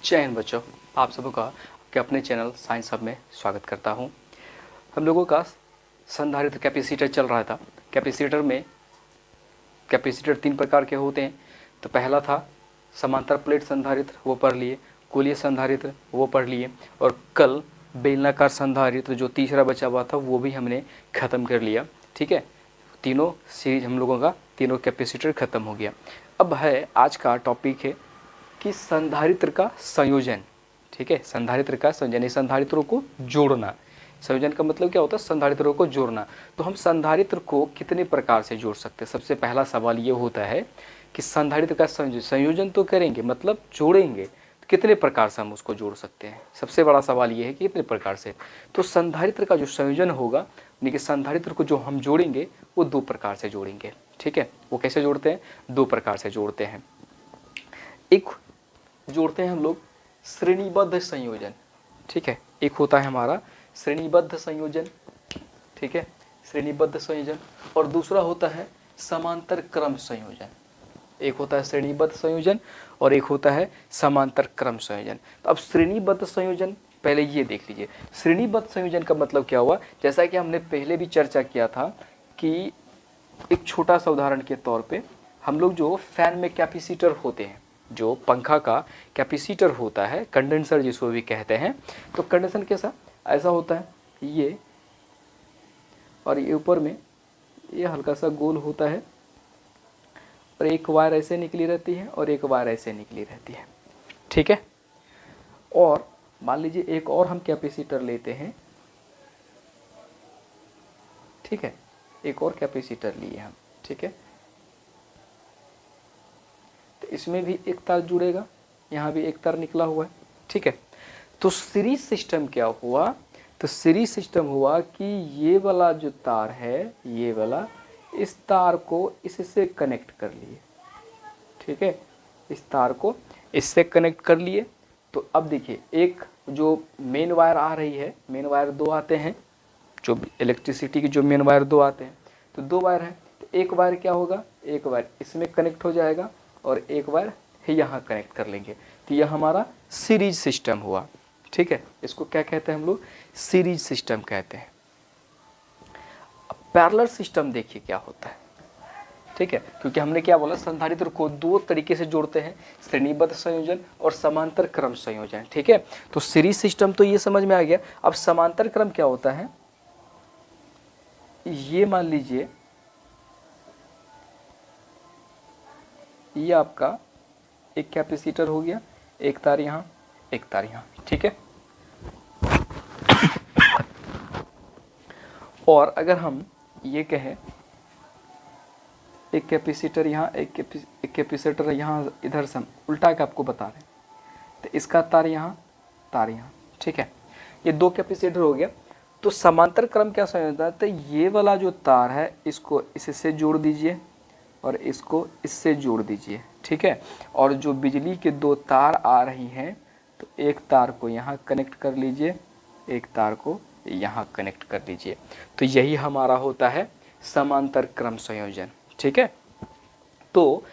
जय हिंद बच्चों, आप सबों का के अपने चैनल साइंस हब में स्वागत करता हूं। हम लोगों का संधारित्र कैपेसिटर चल रहा था। कैपेसिटर में कैपेसिटर 3 प्रकार के होते हैं। तो पहला था समांतर प्लेट संधारित्र, वो पढ़ लिए। गोलीय संधारित्र वो पढ़ लिए। और कल बेलनाकार संधारित्र जो तीसरा बचा हुआ था वो भी हमने ख़त्म कर लिया। ठीक है, तीनों सीरीज हम लोगों का तीनों कैपेसिटर ख़त्म हो गया। अब है आज का टॉपिक है कि संधारित्र का संयोजन। ठीक है, संधारित्र का संयोजन, संधारित्रों को जोड़ना। संयोजन का मतलब क्या होता है? संधारित्रों को जोड़ना। तो हम संधारित्र को कितने प्रकार से जोड़ सकते हैं? सबसे पहला सवाल ये होता है कि संधारित्र का संयोजन तो करेंगे, मतलब जोड़ेंगे, तो कितने प्रकार से हम उसको जोड़ सकते हैं? सबसे बड़ा सवाल ये है कि कितने प्रकार से। तो संधारित्र का जो संयोजन होगा, यानी कि संधारित्र को जो हम जोड़ेंगे वो 2 प्रकार से जोड़ेंगे। ठीक है, वो कैसे जोड़ते हैं? 2 प्रकार से जोड़ते हैं। एक जोड़ते हैं हम लोग श्रेणीबद्ध संयोजन। ठीक है, एक होता है हमारा श्रेणीबद्ध संयोजन। ठीक है, श्रेणीबद्ध संयोजन। और दूसरा होता है समांतर क्रम संयोजन। एक होता है श्रेणीबद्ध संयोजन और एक होता है समांतर क्रम संयोजन। तो अब श्रेणीबद्ध संयोजन पहले ये देख लीजिए। श्रेणीबद्ध संयोजन का मतलब क्या हुआ? जैसा कि हमने पहले भी चर्चा किया था कि एक छोटा सा उदाहरण के तौर पे हम लोग जो फैन में कैपेसिटर होते हैं, जो पंखा का कैपेसिटर होता है, कंडेंसर जिसको भी कहते हैं, तो कंडेंसर कैसा ऐसा होता है ये, और ये ऊपर में ये हल्का सा गोल होता है और एक वायर ऐसे निकली रहती है और एक वायर ऐसे निकली रहती है। ठीक है, और मान लीजिए एक और हम कैपेसिटर लेते हैं। ठीक है, एक और कैपेसिटर लिए हम। ठीक है, इसमें भी एक तार जुड़ेगा, यहाँ भी एक तार निकला हुआ है। ठीक है, तो सीरीज सिस्टम क्या हुआ? तो सीरीज सिस्टम हुआ कि ये वाला जो तार है, ये वाला, इस तार को इससे कनेक्ट कर लिए। ठीक है, इस तार को इससे कनेक्ट कर लिए। तो अब देखिए, एक जो मेन वायर आ रही है, मेन वायर 2 आते हैं, जो इलेक्ट्रिसिटी की जो मेन वायर 2 आते हैं, तो 2 वायर हैं। तो एक वायर क्या होगा? एक वायर इसमें कनेक्ट हो जाएगा और एक बार यहाँ कनेक्ट कर लेंगे। तो यह हमारा सीरीज सिस्टम हुआ। ठीक है, इसको क्या कहते हैं हम लोग? सीरीज सिस्टम कहते हैं। अब पैरेलल सिस्टम देखिए क्या होता है। ठीक है, क्योंकि हमने क्या बोला, संधारित्र को 2 तरीके से जोड़ते हैं, श्रेणीबद्ध संयोजन और समांतर क्रम संयोजन। ठीक है, तो सीरीज सिस्टम तो ये समझ में आ गया। अब समांतर क्रम क्या होता है? ये मान लीजिए ये आपका एक कैपेसिटर हो गया, एक तार यहाँ, एक तार यहाँ। ठीक है, और अगर हम ये कहें एक कैपेसिटर यहाँ, एक कैपेसिटर यहाँ, इधर से हम उल्टा के आपको बता रहे हैं, तो इसका तार यहाँ, तार यहाँ। ठीक है, ये 2 कैपेसिटर हो गया। तो समांतर क्रम क्या समझता है? तो ये वाला जो तार है इसको इससे जोड़ दीजिए और इसको इससे जोड़ दीजिए। ठीक है, और जो बिजली के 2 तार आ रही हैं, तो एक तार को यहाँ कनेक्ट कर लीजिए, एक तार को यहाँ कनेक्ट कर लीजिए। तो यही हमारा होता है समांतर क्रम संयोजन। ठीक है, तो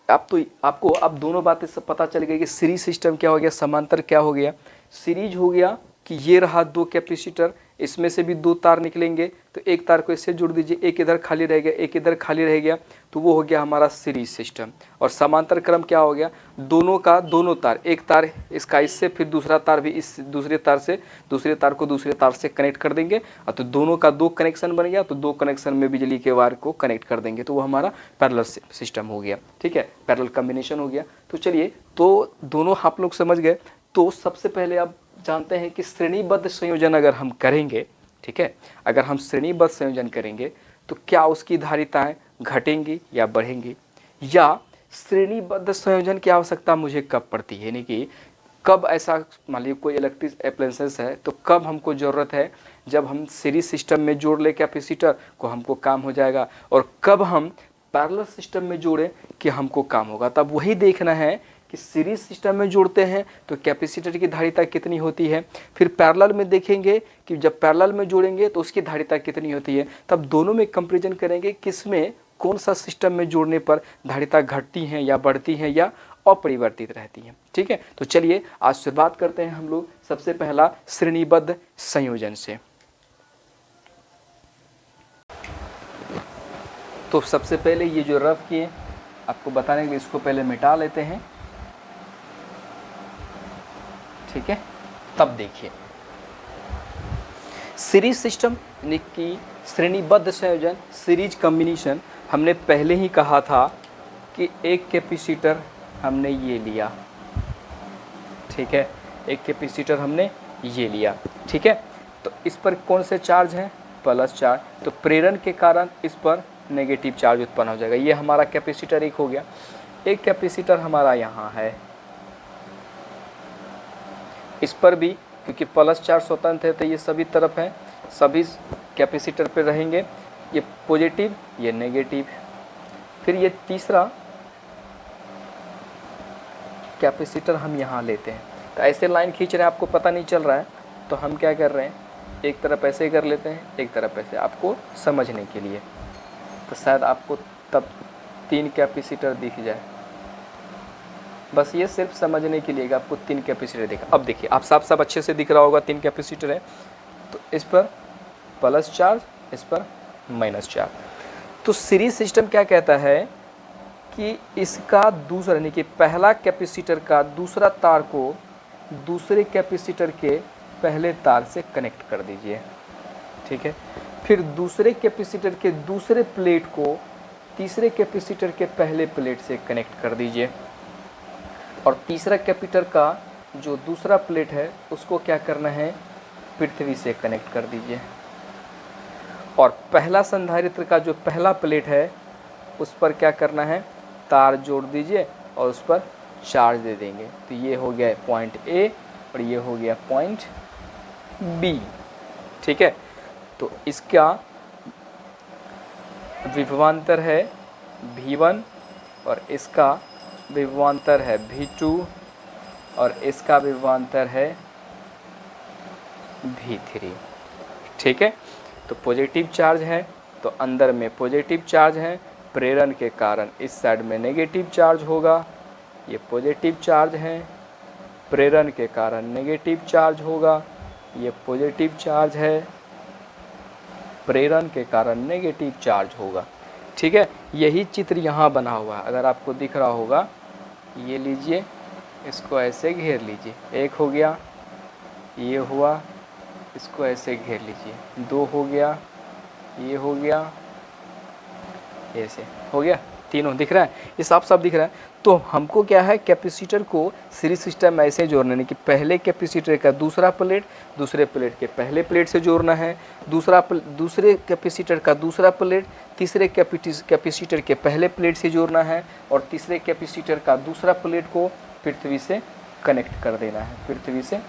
आपको अब दोनों बातें सब पता चल गई कि सीरीज सिस्टम क्या हो गया, समांतर क्या हो गया। सीरीज हो गया कि ये रहा 2 कैपेसिटर, इसमें से भी 2 तार निकलेंगे, तो एक तार को इससे जुड़ दीजिए, एक इधर खाली रह गया, एक इधर खाली रह गया, तो वो हो गया हमारा सीरीज सिस्टम। और समांतर क्रम क्या हो गया? दोनों का दोनों तार, एक तार इसका इससे, फिर दूसरा तार भी इस दूसरे तार से, दूसरे तार को दूसरे तार से कनेक्ट कर देंगे, और तो दोनों का 2 कनेक्शन बन गया। तो 2 कनेक्शन में बिजली के वायर को कनेक्ट कर देंगे, तो वो हमारा पैरेलल सिस्टम हो गया। ठीक है, पैरेलल कॉम्बिनेशन हो गया। तो चलिए, तो दोनों आप लोग समझ गए। तो सबसे पहले अब जानते हैं कि श्रेणीबद्ध संयोजन अगर हम करेंगे, ठीक है, अगर हम श्रेणीबद्ध संयोजन करेंगे तो क्या उसकी धारिताएं घटेंगी या बढ़ेंगी, या श्रेणीबद्ध संयोजन की आवश्यकता मुझे कब पड़ती है, यानी कि कब ऐसा, मान लीजिए कोई इलेक्ट्रिक अप्लायंसेस है, तो कब हमको ज़रूरत है? जब हम सीरीज सिस्टम में जोड़ ले कैपेसिटर को, हमको काम हो जाएगा। और कब हम पैरेलल सिस्टम में जोड़ें कि हमको काम होगा। तब वही देखना है कि सीरीज सिस्टम में जोड़ते हैं तो कैपेसिटर की धारिता कितनी होती है, फिर पैरेलल में देखेंगे कि जब पैरेलल में जोड़ेंगे तो उसकी धारिता कितनी होती है। तब दोनों में कंपैरिजन करेंगे किस में, कौन सा सिस्टम में जोड़ने पर धारिता घटती हैं या बढ़ती हैं या अपरिवर्तित रहती हैं। ठीक है, तो चलिए आज शुरुआत करते हैं हम लोग सबसे पहला श्रेणीबद्ध संयोजन से। तो सबसे पहले ये जो रफ किए आपको बताने के लिए इसको पहले मिटा लेते हैं। ठीक है, तब देखिए सीरीज सिस्टम यानी कि श्रेणीबद्ध संयोजन, सीरीज कॉम्बिनेशन, हमने पहले ही कहा था कि एक कैपेसिटर हमने ये लिया। ठीक है, एक कैपेसिटर हमने ये लिया। ठीक है, तो इस पर कौन से चार्ज हैं? Plus charge. तो प्रेरण के कारण इस पर नेगेटिव चार्ज उत्पन्न हो जाएगा। ये हमारा कैपेसिटर एक हो गया। एक कैपेसिटर हमारा यहाँ है, इस पर भी क्योंकि प्लस चार्ज स्वतंत्र है तो ये सभी तरफ है, सभी कैपेसिटर पे रहेंगे। ये पॉजिटिव, ये नेगेटिव। फिर ये तीसरा कैपेसिटर हम यहाँ लेते हैं। तो ऐसे लाइन खींच रहे हैं, आपको पता नहीं चल रहा है तो हम क्या कर रहे हैं, एक तरफ ऐसे कर लेते हैं, एक तरफ ऐसे, आपको समझने के लिए। तो शायद आपको तब 3 कैपेसिटर दिख जाए, बस ये सिर्फ समझने के लिए कि आपको 3 कैपेसिटर दिखा। अब देखिए आप सब अच्छे से दिख रहा होगा, 3 कैपेसिटर है। तो इस पर प्लस चार्ज, इस पर माइनस चार्ज। तो सीरीज सिस्टम क्या कहता है कि इसका दूसरा यानी कि पहला कैपेसिटर का दूसरा तार को दूसरे कैपेसिटर के पहले तार से कनेक्ट कर दीजिए। ठीक है, फिर दूसरे कैपेसिटर के दूसरे प्लेट को तीसरे कैपेसिटर के पहले प्लेट से कनेक्ट कर दीजिए, और तीसरा कैपेसिटर का जो दूसरा प्लेट है उसको क्या करना है, पृथ्वी से कनेक्ट कर दीजिए। और पहला संधारित्र का जो पहला प्लेट है उस पर क्या करना है, तार जोड़ दीजिए और उस पर चार्ज दे देंगे। तो ये हो गया पॉइंट ए और ये हो गया पॉइंट बी। ठीक है, तो इसका विभवांतर है V1 और इसका विभवांतर है V2 और इसका विभवांतर है V3। ठीक है, तो पॉजिटिव चार्ज है तो अंदर में पॉजिटिव चार्ज है, प्रेरण के कारण इस साइड में नेगेटिव चार्ज होगा। ये पॉजिटिव चार्ज है, प्रेरण के कारण नेगेटिव चार्ज होगा। ये पॉजिटिव चार्ज है, प्रेरण के कारण नेगेटिव चार्ज होगा। ठीक है, यही चित्र यहाँ बना हुआ है, अगर आपको दिख रहा होगा। ये लीजिए, इसको ऐसे घेर लीजिए, एक हो गया, ये हुआ, इसको ऐसे घेर लीजिए, 2 हो गया, ये हो गया, ऐसे हो गया, तीनों दिख रहा है, ये साफ साफ दिख रहा है। तो हमको क्या है, कैपेसिटर को सीरीज सिस्टम में ऐसे जोड़ना है कि पहले कैपेसिटर का दूसरा प्लेट दूसरे प्लेट के पहले प्लेट से जोड़ना है, दूसरे कैपेसिटर का दूसरा प्लेट तीसरे कैपेसिटर के पहले प्लेट से जोड़ना है, और तीसरे कैपेसिटर का दूसरा प्लेट को पृथ्वी से कनेक्ट कर देना है, पृथ्वी से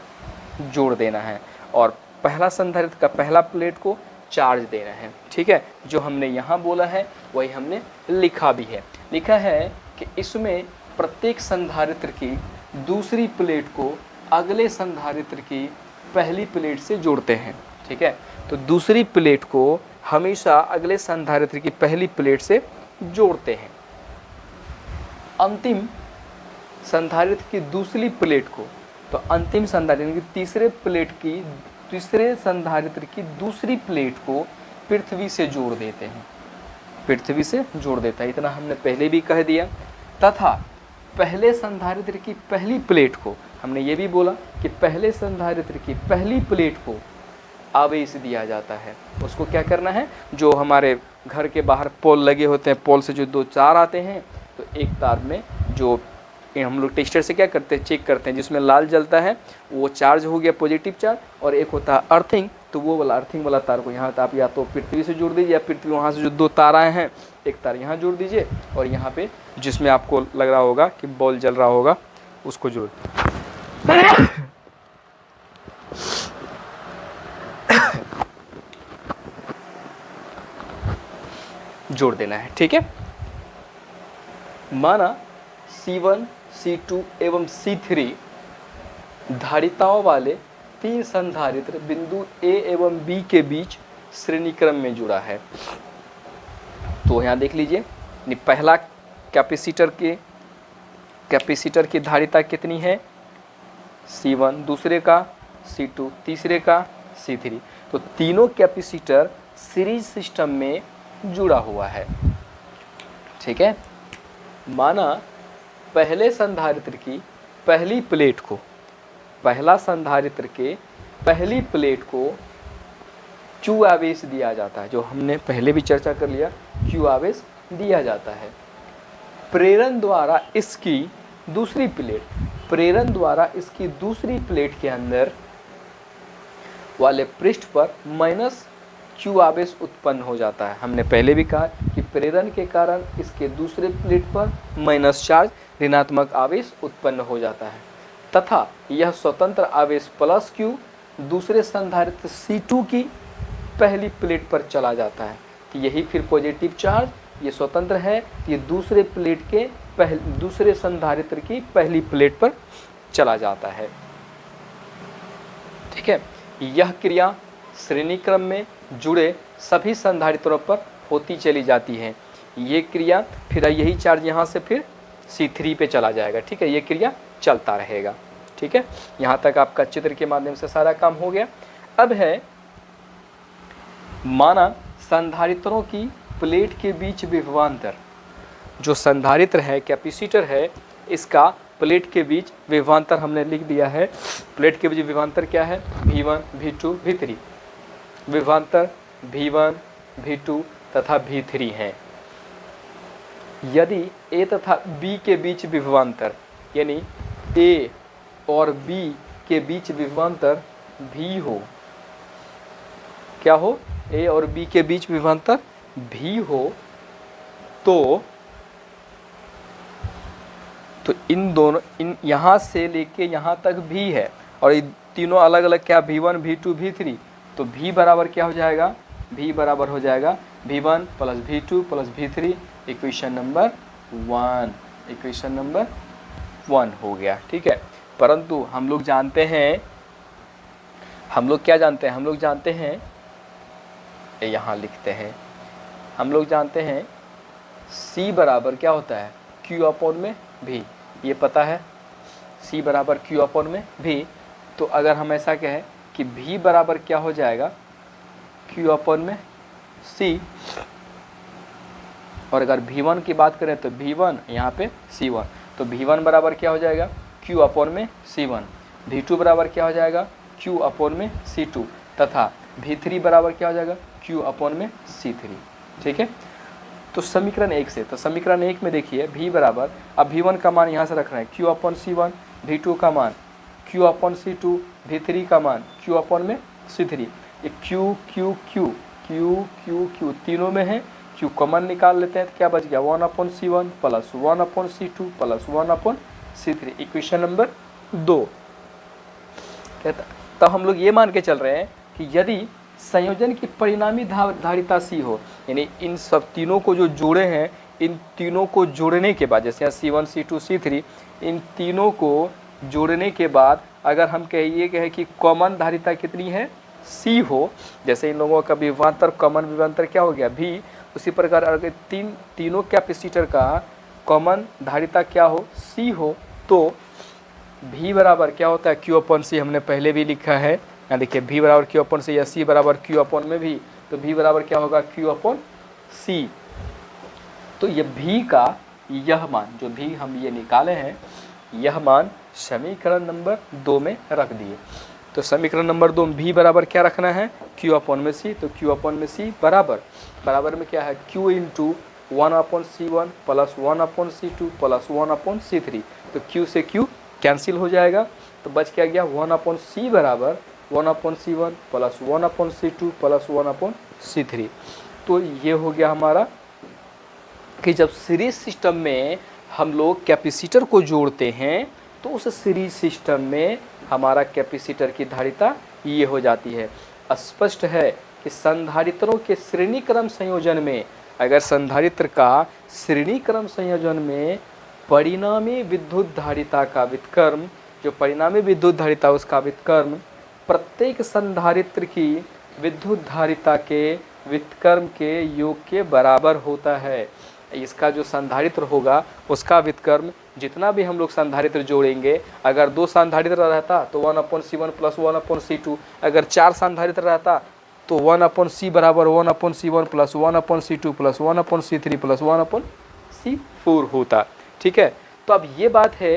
जोड़ देना है, और पहला संधारित्र का पहला प्लेट को चार्ज देना है। ठीक है, जो हमने यहाँ बोला है वही हमने लिखा भी है। लिखा है कि इसमें प्रत्येक संधारित्र की दूसरी प्लेट को अगले संधारित्र की पहली प्लेट से जोड़ते हैं। ठीक है, तो दूसरी प्लेट को हमेशा अगले संधारित्र की पहली प्लेट से जोड़ते हैं। अंतिम संधारित्र की दूसरी प्लेट को, तो अंतिम संधारित्र की तीसरे संधारित्र की दूसरी प्लेट को पृथ्वी से जोड़ देते हैं, पृथ्वी से जोड़ देता है। इतना हमने पहले भी कह दिया। तथा पहले संधारित्र की पहली प्लेट को, हमने ये भी बोला कि पहले संधारित्र की पहली प्लेट को आवेश दिया जाता है। उसको क्या करना है, जो हमारे घर के बाहर पोल लगे होते हैं, पोल से जो 2 तार आते हैं, तो एक तार में जो हम लोग टेस्टर से क्या करते हैं, चेक करते हैं, जिसमें लाल जलता है वो चार्ज हो गया, पॉजिटिव चार्ज। और एक होता है अर्थिंग, तो वो वाला अर्थिंग वाला तार को यहाँ तो आप या तो पृथ्वी से जोड़ दीजिए, या पृथ्वी वहाँ से जो 2 तार आए हैं एक तार यहाँ जोड़ दीजिए, और यहाँ पे जिसमें आपको लग रहा होगा कि बॉल जल रहा होगा उसको जोड़ जोड़ देना है। ठीक है, माना C1, C2 एवं C3 धारिताओं वाले 3 संधारित्र बिंदु A एवं B के बीच श्रेणी क्रम में जुड़ा है। तो यहाँ देख लीजिए, पहला कैपेसिटर के कैपेसिटर की धारिता कितनी है, C1 दूसरे का, C2 तीसरे का, C3। तो तीनों कैपेसिटर सीरीज सिस्टम में जुड़ा हुआ है। ठीक है, माना पहले संधारित्र की पहली प्लेट को, पहला संधारित्र के पहली प्लेट को Q आवेश दिया जाता है, जो हमने पहले भी चर्चा कर लिया, Q आवेश दिया जाता है। प्रेरण द्वारा इसकी दूसरी प्लेट, प्रेरण द्वारा इसकी दूसरी प्लेट के अंदर वाले पृष्ठ पर माइनस Q आवेश उत्पन्न हो जाता है। हमने पहले भी कहा कि प्रेरण के कारण इसके दूसरे प्लेट पर माइनस चार्ज, ऋणात्मक आवेश उत्पन्न हो जाता है, तथा यह स्वतंत्र आवेश प्लस Q दूसरे संधारित्र C2 की पहली प्लेट पर चला जाता है। तो यही फिर पॉजिटिव चार्ज, ये स्वतंत्र है, ये दूसरे प्लेट के दूसरे संधारित्र की पहली प्लेट पर चला जाता है। ठीक है, यह क्रिया श्रेणी क्रम में जुड़े सभी संधारित्रों पर होती चली जाती है। ये क्रिया फिर यही चार्ज यहाँ से फिर C3 पे चला जाएगा। ठीक है, ये क्रिया चलता रहेगा। ठीक है, यहाँ तक आपका चित्र के माध्यम से सारा काम हो गया। अब है माना संधारित्रों की प्लेट के बीच विभवांतर, जो संधारित्र है, कैपेसिटर है, इसका प्लेट के बीच विभवांतर हमने लिख दिया है। प्लेट के बीच विभवांतर क्या है, V1 V2 V3। विभवांतर V1 V2 तथा V3 हैं। यदि A तथा B के बीच विभवांतर, यानी A और B के बीच विभवांतर V हो, क्या हो, A और B के बीच विभवांतर V हो, तो इन दोनों, इन यहाँ से लेके यहाँ तक V है, और ये तीनों अलग अलग क्या, V1 V2 V3। तो V बराबर क्या हो जाएगा, V बराबर हो जाएगा V1 plus V2 plus V3, equation number 1, equation number 1 हो गया। ठीक है, परंतु हम लोग जानते हैं, हम लोग क्या जानते हैं, हम लोग जानते हैं, यहाँ लिखते हैं, हम लोग जानते हैं C बराबर क्या होता है, Q अपॉन में V, ये पता है, C बराबर Q अपॉन में V। तो अगर हम ऐसा कहें कि V बराबर क्या हो जाएगा, Q अपॉन में C, और अगर V1 की बात करें तो V1 यहाँ पे C1, तो V1 बराबर क्या हो जाएगा, Q अपॉन में C1। V2 बराबर क्या हो जाएगा, Q अपॉन में C2, तथा V3 बराबर क्या हो जाएगा, Q अपॉन में C3। ठीक है, तो समीकरण 1 से, तो समीकरण 1 में देखिए V बराबर, अब V1 का मान यहाँ से रख रहे हैं Q अपॉन C1, V2 का मान Q अपॉन C2, V3 का मान Q अपॉन में C3। ये Q Q Q Q Q Q तीनों में है, Q कॉमन निकाल लेते हैं तो क्या बच गया, 1 upon C1 plus 1 upon C2 plus 1 upon C3, equation number 2। तो हम लोग ये मान के चल रहे हैं कि यदि संयोजन की परिणामी धारिता C हो, यानी इन सब तीनों को जो जोड़े हैं, इन तीनों को जोड़ने के बाद, जैसे यहाँ C1 C2 C3, इन तीनों को जोड़ने के बाद अगर हम कहें कि कॉमन धारिता कितनी है, C हो, जैसे इन लोगों का विभवांतर, कॉमन विभवांतर क्या हो गया V, उसी प्रकार अगर तीनों कैपेसिटर का कॉमन धारिता क्या हो, C हो, तो V बराबर क्या होता है, Q अपॉन C, हमने पहले भी लिखा है, यहाँ देखिए V बराबर Q अपॉन C या C बराबर Q अपॉन में V, तो V बराबर क्या होगा, Q अपॉन C। तो ये V का यह मान, जो V हम ये निकाले हैं, यह मान समीकरण नंबर 2 में रख दिए। तो समीकरण नंबर 2 में V बराबर क्या रखना है, Q अपॉन में C, तो Q अपॉन में C बराबर में क्या है, Q into 1 upon C1 plus 1 upon C2 plus 1 upon C3। तो Q से Q कैंसिल हो जाएगा, तो बच क्या गया, 1 अपॉन C बराबर 1 upon C1 plus 1 upon C2 plus 1 upon C3। तो ये हो गया हमारा कि जब सीरीज सिस्टम में हम लोग कैपेसिटर को जोड़ते हैं, तो उस सीरीज सिस्टम में हमारा कैपेसिटर की धारिता ये हो जाती है। स्पष्ट है कि संधारित्रों के श्रेणी क्रम संयोजन में, अगर संधारित्र का श्रेणी क्रम संयोजन में परिणामी विद्युत धारिता का व्युत्क्रम, जो परिणामी विद्युत धारिता उसका व्युत्क्रम प्रत्येक संधारित्र की विद्युत धारिता के व्युत्क्रम के योग के बराबर होता है। इसका जो संधारित्र होगा उसका व्युत्क्रम जितना भी हम लोग संधारित्र जोड़ेंगे, अगर 2 संधारित्र रहता तो 1/C1 प्लस 1/C2, अगर 4 संधारित्र रहता तो 1/C बराबर 1/C1 plus 1/C2 plus 1/C3 plus 1/C4 होता। ठीक है, तो अब ये बात है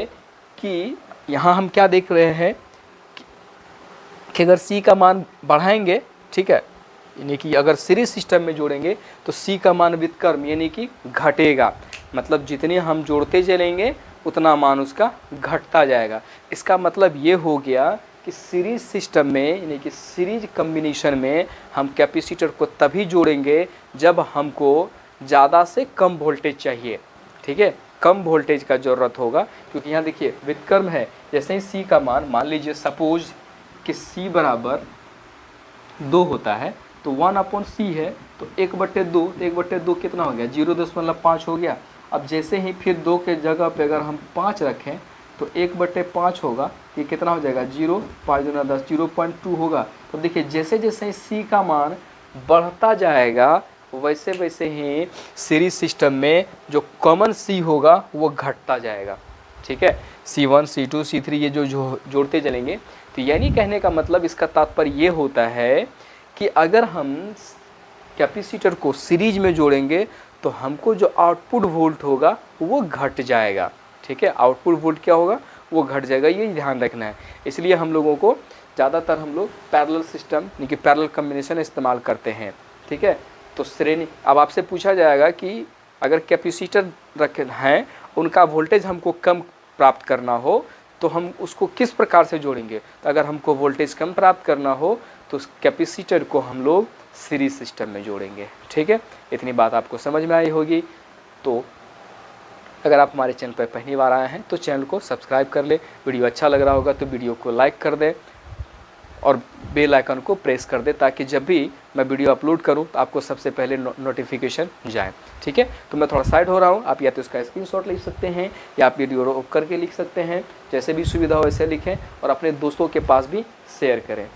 कि यहाँ हम क्या देख रहे हैं कि अगर C का मान बढ़ाएंगे, ठीक है, यानी कि अगर सीरीज सिस्टम में जोड़ेंगे तो C का मान व्युत्क्रम यानी कि घटेगा, मतलब जितने हम जोड़ते चलेंगे उतना मान उसका घटता जाएगा। इसका मतलब ये हो गया कि सीरीज सिस्टम में यानी कि सीरीज कम्बिनेशन में हम कैपेसिटर को तभी जोड़ेंगे जब हमको ज़्यादा से कम वोल्टेज चाहिए। ठीक है, कम वोल्टेज का ज़रूरत होगा, क्योंकि यहाँ देखिए व्युत्क्रम है। जैसे ही C का मान लीजिए सपोज कि C बराबर 2 होता है तो 1/C है तो 1/2, तो 1/2 कितना हो गया, 0.5 हो गया। अब जैसे ही फिर 2 के जगह पे अगर हम 5 रखें तो 1/5 होगा, ये कितना हो जाएगा 0, 5 दूना 10, 0.2 होगा। तो देखिए जैसे जैसे C का मान बढ़ता जाएगा वैसे वैसे ही सीरीज सिस्टम में जो कॉमन C होगा वो घटता जाएगा। ठीक है, C1 C2 C3 ये जो जोड़ते चलेंगे। तो यानी कहने का मतलब इसका तात्पर्य ये होता है कि अगर हम कैपेसिटर को सीरीज में जोड़ेंगे तो हमको जो आउटपुट वोल्ट होगा वो घट जाएगा। ठीक है, आउटपुट वोल्ट क्या होगा, वो घट जाएगा, ये ध्यान रखना है। इसलिए हम लोगों को ज़्यादातर हम लोग पैरेलल सिस्टम यानी कि पैरेलल कम्बिनेशन इस्तेमाल करते हैं। ठीक है, तो श्रेणी, अब आपसे पूछा जाएगा कि अगर कैपेसिटर रखे हैं उनका वोल्टेज हमको कम प्राप्त करना हो तो हम उसको किस प्रकार से जोड़ेंगे। तो अगर हमको वोल्टेज कम प्राप्त करना हो तो उस कैपेसिटर को हम लोग सीरीज सिस्टम में जोड़ेंगे। ठीक है, इतनी बात आपको समझ में आई होगी। तो अगर आप हमारे चैनल पर पहली बार आए हैं तो चैनल को सब्सक्राइब कर ले, वीडियो अच्छा लग रहा होगा तो वीडियो को लाइक कर दे और बेल आइकन को प्रेस कर दे, ताकि जब भी मैं वीडियो अपलोड करूं तो आपको सबसे पहले नोटिफिकेशन जाए। ठीक है, तो मैं थोड़ा साइड हो रहा हूं, आप या तो इसका स्क्रीनशॉट लिख सकते हैं या आप वीडियो रोक करके लिख सकते हैं, जैसे भी सुविधा हो वैसे लिखें और अपने दोस्तों के पास भी शेयर करें।